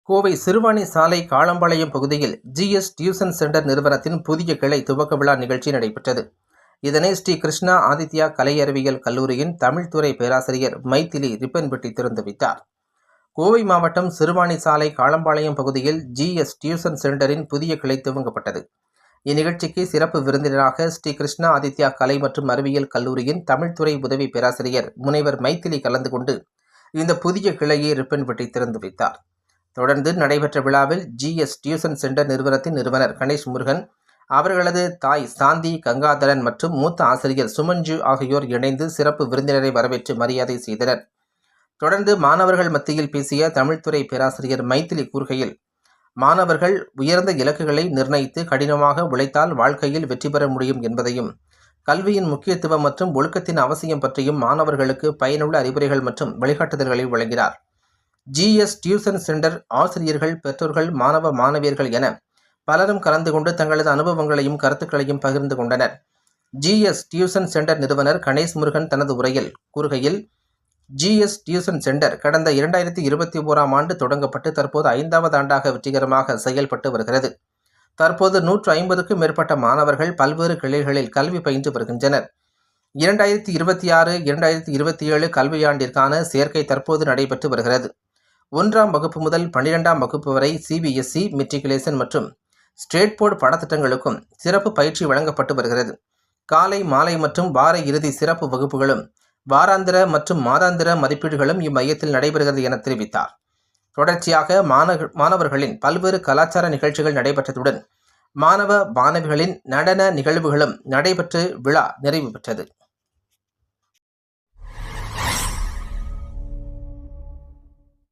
கோவை சிறுவாணி சாலை காளம்பாளையம் பகுதியில் GS tuition centre நிறுவனத்தின் புதிய கிளை துவக்க விழா நிகழ்ச்சி நடைபெற்றது. இதனை ஸ்ரீ கிருஷ்ணா ஆதித்யா கலை அறிவியல் கல்லூரியின் தமிழ்துறை பேராசிரியர் மைதிலி ரிப்பன் வெட்டி திறந்து வைத்தார். கோவை மாவட்டம் சிறுவாணி சாலை காளம்பாளையம் பகுதியில் GS டியூஷன் சென்டரின் புதிய கிளை துவங்கப்பட்டது. இந்நிகழ்ச்சிக்கு சிறப்பு விருந்தினராக ஸ்ரீ கிருஷ்ணா ஆதித்யா கலை மற்றும் அறிவியல் கல்லூரியின் தமிழ்துறை உதவி பேராசிரியர் முனைவர் மைதிலி கலந்து கொண்டு இந்த புதிய கிளையை ரிப்பன் வெட்டி திறந்து வைத்தார். தொடர்ந்து நடைபெற்ற விழாவில் GS டியூஷன் சென்டர் நிறுவனத்தின் நிறுவனர் கணேஷ் முருகன், அவர்களது தாய் சாந்தி கங்காதரன் மற்றும் மூத்த ஆசிரியர் சுமஞ்சு ஆகியோர் இணைந்து சிறப்பு விருந்தினரை வரவேற்று மரியாதை செய்தனர். தொடர்ந்து மாணவர்கள் மத்தியில் பேசிய தமிழ்துறை பேராசிரியர் மைதிலி கூறுகையில், மாணவர்கள் உயர்ந்த இலக்குகளை நிர்ணயித்து கடினமாக உழைத்தால் வாழ்க்கையில் வெற்றி பெற முடியும் என்பதையும், கல்வியின் முக்கியத்துவம் மற்றும் ஒழுக்கத்தின் அவசியம் பற்றியும் மாணவர்களுக்கு பயனுள்ள அறிவுரைகள் மற்றும் வழிகாட்டுதல்களை வழங்கினார். GS டியூஷன் சென்டர் ஆசிரியர்கள், பெற்றோர்கள், மாணவ மாணவியர்கள் என பலரும் கலந்து கொண்டு தங்களது அனுபவங்களையும் கருத்துக்களையும் பகிர்ந்து கொண்டனர். GS டியூஷன் சென்டர் நிறுவனர் கணேஷ் முருகன் தனது உரையில் கூறுகையில், GS டியூஷன் சென்டர் கடந்த 2021ஆம் ஆண்டு தொடங்கப்பட்டு தற்போது 5வது ஆண்டாக வெற்றிகரமாக செயல்பட்டு வருகிறது. தற்போது 150க்கும் மேற்பட்ட மாணவர்கள் பல்வேறு கிளைகளில் கல்வி பயின்று வருகின்றனர். 2026-2027 கல்வியாண்டிற்கான சேர்க்கை தற்போது நடைபெற்று வருகிறது. 1ஆம் வகுப்பு முதல் 12ஆம் வகுப்பு வரை CBSE, மெட்ரிகுலேஷன் மற்றும் ஸ்டேட் போர்டு பாடத்திட்டங்களுக்கும் சிறப்பு பயிற்சி வழங்கப்பட்டு வருகிறது. காலை, மாலை மற்றும் வார இறுதி சிறப்பு வகுப்புகளும் வாராந்திர மற்றும் மாதாந்திர மதிப்பீடுகளும் இம்மையத்தில் நடைபெறுகிறது என தெரிவித்தார். தொடர்ச்சியாக மாணவர்களின் பல்வேறு கலாச்சார நிகழ்ச்சிகள் நடைபெற்றதுடன் மாணவ மாணவிகளின் நடன நிகழ்வுகளும் நடைபெற்று விழா நிறைவு பெற்றது.